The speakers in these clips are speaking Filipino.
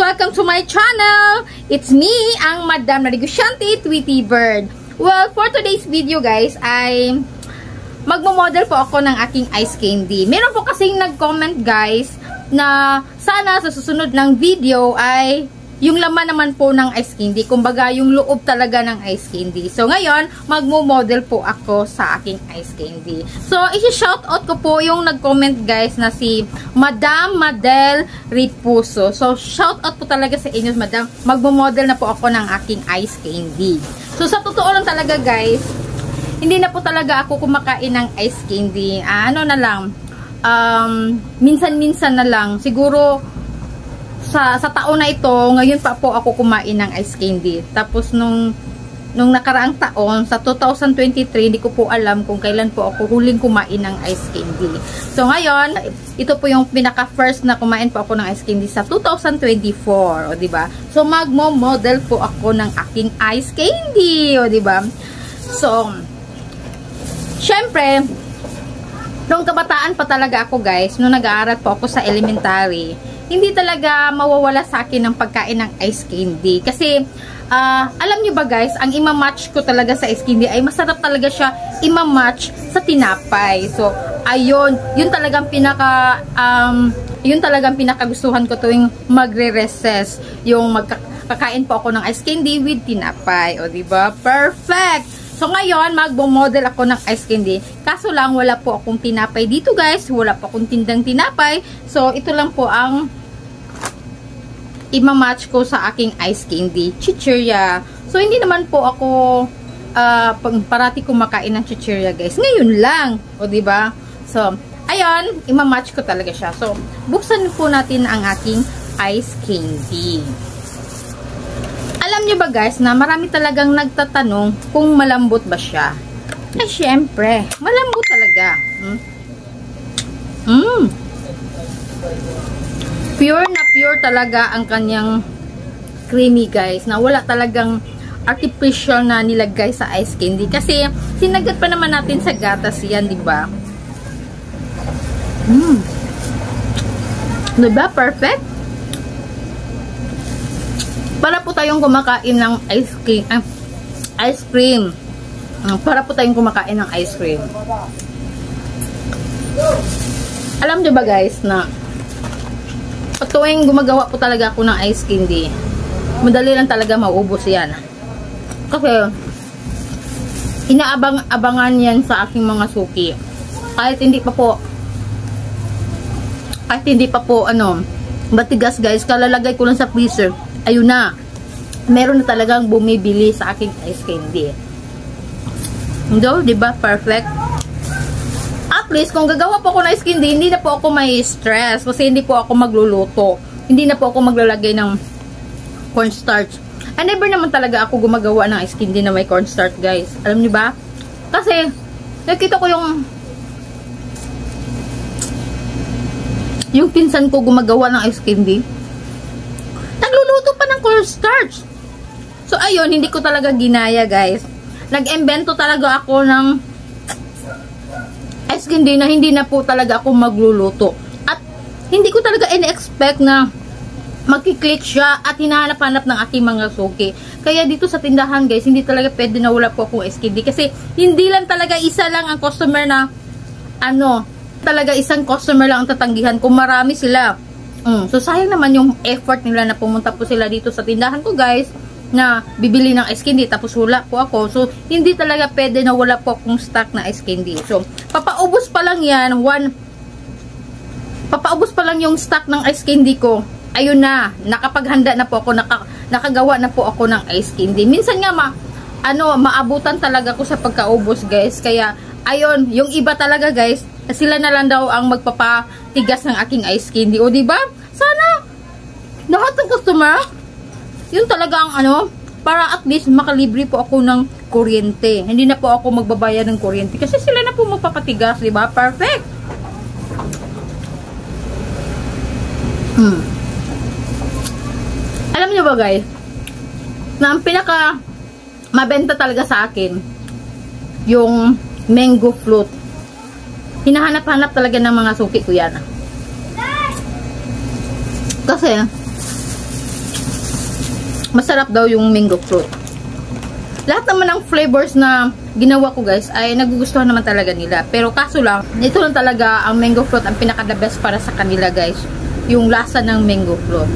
Welcome to my channel! It's me, ang Madam na Negosyante, Tweety Bird. Well, for today's video guys, ay magmo-model po ako ng aking ice candy. Meron po kasing nag-comment guys na sana sa susunod ng video ay yung laman naman po ng ice candy. Kumbaga, yung loob talaga ng ice candy. So, ngayon, magmo-model po ako sa aking ice candy. So, isi-shoutout ko po yung nag-comment guys na si Madam Madel Ripuso. So, shoutout po talaga sa inyo, Madam. Magmo-model na po ako ng aking ice candy. So, sa totoo lang talaga guys, hindi na po talaga ako kumakain ng ice candy. Ano na lang, minsan-minsan na lang. Siguro, sa taon na ito, ngayon pa po ako kumain ng ice candy. Tapos nung nakaraang taon, sa 2023, hindi ko po alam kung kailan po ako huling kumain ng ice candy. So ngayon, ito po yung pinaka-first na kumain po ako ng ice candy sa 2024, o diba? So magmo-model po ako ng aking ice candy, o diba? So, syempre, nung kabataan pa talaga ako guys, nung nag-aaral po ako sa elementary, hindi talaga mawawala sa akin ng pagkain ng ice candy. Kasi, alam nyo ba guys, ang ima-match ko talaga sa ice candy ay masarap talaga siya ima-match sa tinapay. So, ayun, yun talagang pinakagustuhan ko tuwing magre-recess. Yung magkakain po ako ng ice candy with tinapay. O, diba? Perfect! So, ngayon, magbo-model ako ng ice candy. Kaso lang, wala po akong tinapay dito, guys. Wala po akong tindang tinapay. So, ito lang po ang ima-match ko sa aking ice candy. Chichirya. So, hindi naman po ako parati kumakain ng chichirya, guys. Ngayon lang. O, diba? So, ayun, ima-match ko talaga siya. So, buksan po natin ang aking ice candy. Alam nyo ba guys na marami talagang nagtatanong kung malambot ba siya? Ay syempre, malambot talaga. Pure na pure talaga ang kanyang creamy guys, na wala talagang artificial na nilagay sa ice candy. Kasi sinagat pa naman natin sa gatas yan, di ba? Diba? Perfect? Para po tayong kumakain ng ice cream. Para po tayong kumakain ng ice cream. Alam nyo ba guys na tuwing gumagawa po talaga ako ng ice candy, madali lang talaga maubos yan. Kasi inaabang-abangan yan sa aking mga suki. Kahit hindi pa po matigas guys, kalalagay ko lang sa freezer, ayun na, meron na talagang bumibili sa aking ice candy. Diba? Perfect. At least, kung gagawa po ako ng ice candy, hindi na po ako may stress. Kasi hindi po ako magluluto. Hindi na po ako maglalagay ng cornstarch. And never naman talaga ako gumagawa ng ice candy na may cornstarch, guys. Alam niyo ba? Kasi, nakita ko yung pinsan ko gumagawa ng ice candy. Nagluluto pa ng cornstarch. So, ayun, hindi ko talaga ginaya, guys. Nag-invento talaga ako ng ice candy na hindi na po talaga ako magluluto. At, hindi ko talaga in-expect na magkiklik siya at hinahanap-hanap ng aking mga suki. Kaya dito sa tindahan, guys, hindi talaga pwede na wala po akong ice candy. Kasi, hindi lang talaga isa lang ang customer na, talaga isang customer lang ang tatanggihan kung marami sila. So, sayang naman yung effort nila na pumunta po sila dito sa tindahan ko, guys, na bibili ng ice candy, tapos wala po ako. So, hindi talaga pwede na wala po akong stock na ice candy. So, papaubos pa lang yan, papaubos pa lang yung stock ng ice candy ko. Ayun na, nakapaghanda na po ako, nakagawa na po ako ng ice candy. Minsan nga, maabutan talaga ako sa pagkaubos, guys. Kaya, ayun, yung iba talaga, guys, sila na lang daw ang magpapatigas ng aking ice candy. O, diba? Sana, lahat ng customer, yun talaga ang para at least makalibre po ako ng kuryente. Hindi na po ako magbabayad ng kuryente. Kasi sila na po magpapatigas, diba? Perfect! Alam niyo ba, guys, na ang pinaka mabenta talaga sa akin, yung mango float. Hinahanap-hanap talaga ng mga suki ko yan. Kasi, masarap daw yung mango fruit. Lahat naman ng flavors na ginawa ko guys ay nagugustuhan naman talaga nila. Pero kaso lang, ito lang talaga ang mango fruit ang pinaka the best para sa kanila guys. Yung lasa ng mango fruit.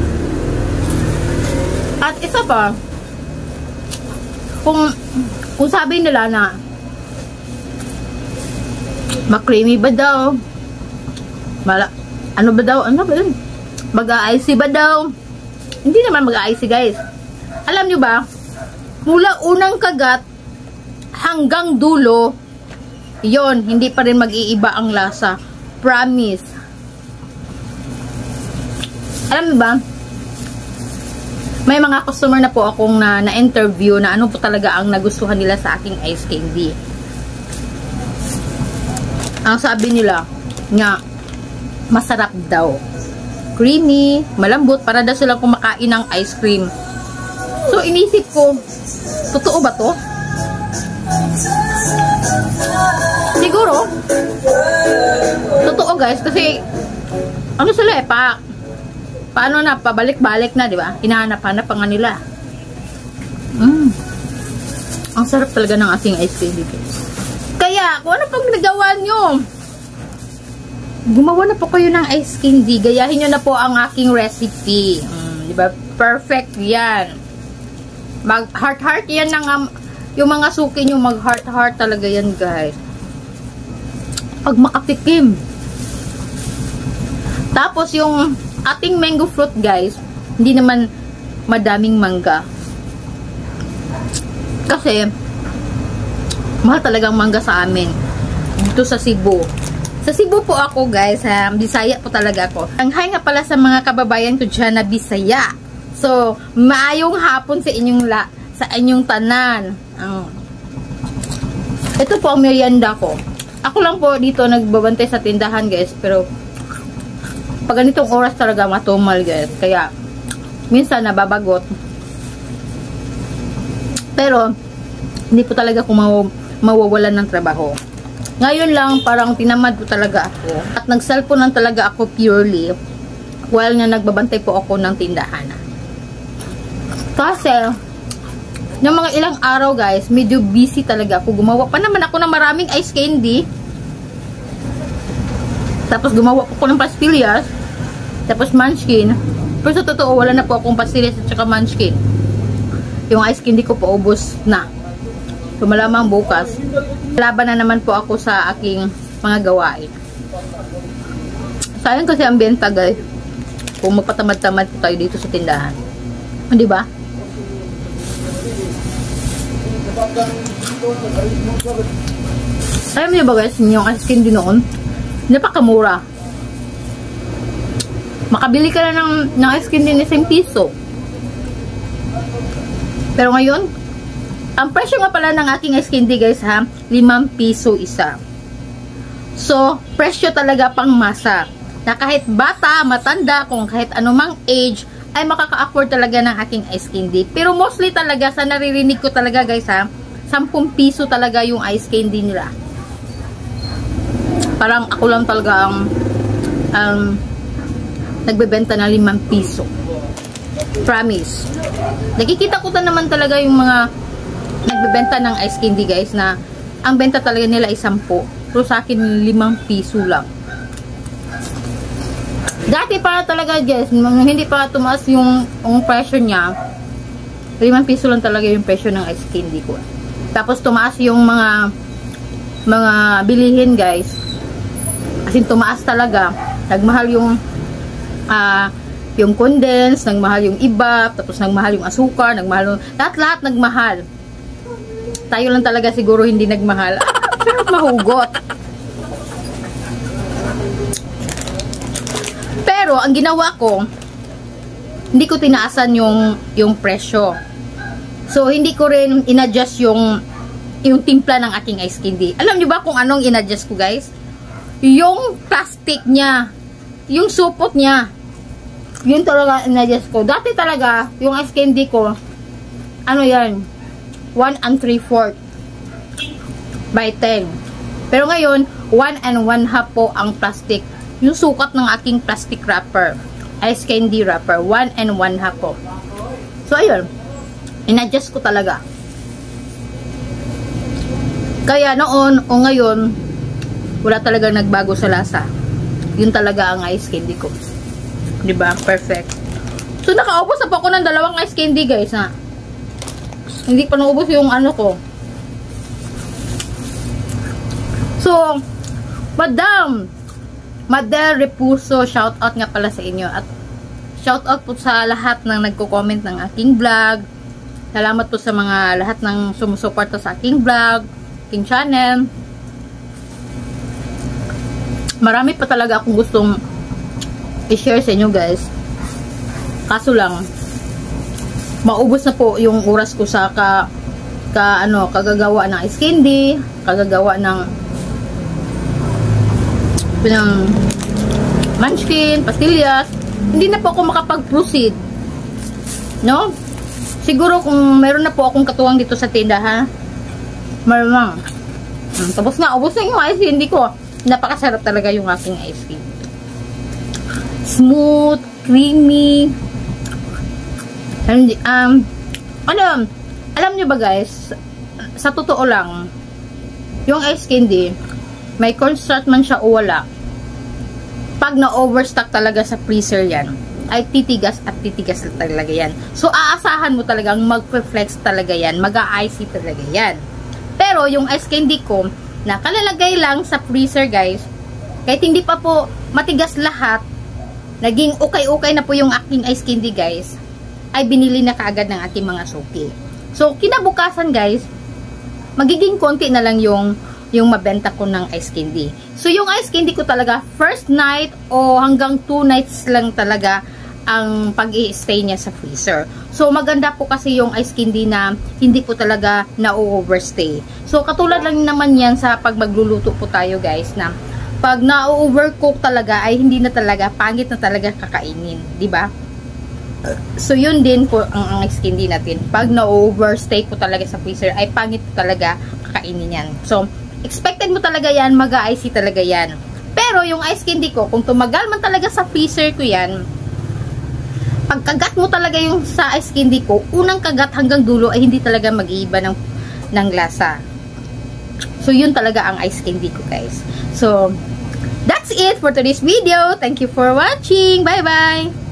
At isa pa, kung sabi nila na ma-creamy ba daw? Ano ba yun? Mag-a-icy ba daw? Hindi naman mag-a-icy guys. Alam nyo ba, mula unang kagat hanggang dulo, yon hindi pa rin mag-iiba ang lasa. Promise. Alam nyo ba, may mga customer na po akong na-interview na ano po talaga ang nagustuhan nila sa aking ice candy. Ang sabi nila nga masarap daw. Creamy, malambot, para daw silang kumakain ng ice cream. So, inisip ko, totoo ba to? Siguro, totoo guys, kasi, ano sila paano na, pabalik-balik na, di ba? Hinahanap-hanap pa nga nila. Ang sarap talaga ng aking ice candy. Kaya, kung ano pang nagawa nyo, gumawa na po kayo ng ice candy. Gayahin nyo na po ang aking recipe. Di ba? Perfect yan. Mag heart yan ng yung mga suki nyo, mag heart talaga yan guys. Pag makatikim. Tapos yung ating mango fruit guys, hindi naman madaming mangga. Kasi mahal talagang mangga sa amin dito sa Cebu. Sa Cebu po ako guys, Bisaya po talaga ako. Ang hi nga pala sa mga kababayan ko dyan na Bisaya. So, maayong hapon sa inyong tanan. Ito po ang merienda ko. Ako lang po dito nagbabantay sa tindahan guys, pero pag ganitong oras talaga matumal guys. Kaya minsan nababagot. Pero hindi po talaga ako mawawalan ng trabaho. Ngayon lang parang tinamad po talaga ako. At nag-cellphone lang talaga ako purely while na nagbabantay po ako ng tindahan. Kasi, ng mga ilang araw guys, medyo busy talaga ako. Gumawa pa naman ako ng maraming ice candy. Tapos gumawa po ako ng pastillas. Tapos munchkin. Pero sa totoo, wala na po akong pastillas at saka munchkin. Yung ice candy ko po ubos na. So, malamang bukas. Laban na naman po ako sa aking mga gawain. Sayang kasi ang benta guys. Kung magpatamad-tamad po tayo dito sa tindahan. Di ba? Alam niyo ba guys, yung ice candy noon, napakamura. Makabili ka na ng ice candy ni 1 piso. Pero ngayon, ang presyo nga pala ng aking ice candy guys 5 piso isa. So, presyo talaga pang masa. Na kahit bata, matanda, kung kahit anumang age, ay makaka-afford talaga ng aking ice candy. Pero mostly talaga, sa naririnig ko talaga guys 10 piso talaga yung ice candy nila. Parang ako lang talaga ang nagbebenta ng 5 piso. Promise. Nakikita ko naman talaga yung mga nagbebenta ng ice candy guys na ang benta talaga nila ay 10. Pero sa akin 5 piso lang. Dati pa talaga guys, hindi pa tumaas yung presyo niya. 5 piso lang talaga yung presyo ng ice candy ko. Tapos tumaas yung mga bilihin guys. Kasi tumaas talaga. Nagmahal yung condense, nagmahal yung iba, tapos nagmahal yung asukar, nagmahal lahat nagmahal. Tayo lang talaga siguro hindi nagmahal. Pero mahugot. Pero ang ginawa ko, hindi ko tinaasan yung presyo. So hindi ko rin inadjust yung timpla ng aking ice candy. Alam niyo ba kung anong inadjust ko guys? Yung plastic niya, yung supot niya. Yun talaga inadjust ko. Dati talaga, yung ice candy ko, ano yan, 1 3/4 by 10. Pero ngayon, 1 1/2 po ang plastic. Yung sukat ng aking plastic wrapper. Ice candy wrapper. 1 1/2 po. So, ayun. In-adjust ko talaga. Kaya noon o ngayon, wala talaga nagbago sa lasa. Yun talaga ang ice candy ko. Diba? Perfect. So, nakaubos na po ako ng 2 ice candy, guys, ha. Hindi pa naubos yung ano ko. So, Madam Repuso, shout out nga pala sa inyo. At shout out po sa lahat ng nagko-comment ng aking vlog. Salamat po sa mga lahat ng sumusuporta sa aking vlog, aking channel. Marami pa talaga akong gustong i-share sa inyo, guys. Kaso lang, maubos na po yung oras ko sa kagagawa ng ice candy, kagagawa ng munchkin, pastillas. Hindi na po ako makapag-proceed. No? Siguro kung meron na po akong katuwang dito sa tinda, ha? Maramang. Tapos na, ubos na yung ice candy ko. Napakasarap talaga yung aking ice cream. Smooth, creamy. And, alam nyo ba, guys, sa totoo lang, yung ice candy, may cornstarch man siya o wala, pag na-overstock talaga sa freezer yan, ay titigas at titigas talaga yan. So, aasahan mo talagang mag-flex talaga yan, mag-icy talaga yan. Pero, yung ice candy ko, na kalalagay lang sa freezer, guys, kahit hindi pa po matigas lahat, naging okay-okay na po yung aking ice candy, guys, ay binili na kaagad ng ating mga suki. So, kinabukasan, guys, magiging konti na lang yung mabenta ko ng ice candy. So, yung ice candy ko talaga, first night o hanggang 2 nights lang talaga ang pag-i-stay niya sa freezer. So, maganda po kasi yung ice candy na hindi po talaga na-overstay. So, katulad lang naman yan sa pag magluluto po tayo, guys, na pag na-overcook talaga ay hindi na talaga, pangit na talaga kakainin. Diba? So, yun din po ang ice candy natin. Pag na-overstay po talaga sa freezer ay pangit po talaga kakainin yan. So, expected mo talaga yan, mag-icy talaga yan. Pero, yung ice candy ko, kung tumagal man talaga sa freezer ko yan, pagkagat mo talaga yung sa ice candy ko, unang kagat hanggang dulo ay hindi talaga mag-iiba ng lasa. So, yun talaga ang ice candy ko, guys. So, that's it for today's video. Thank you for watching. Bye-bye!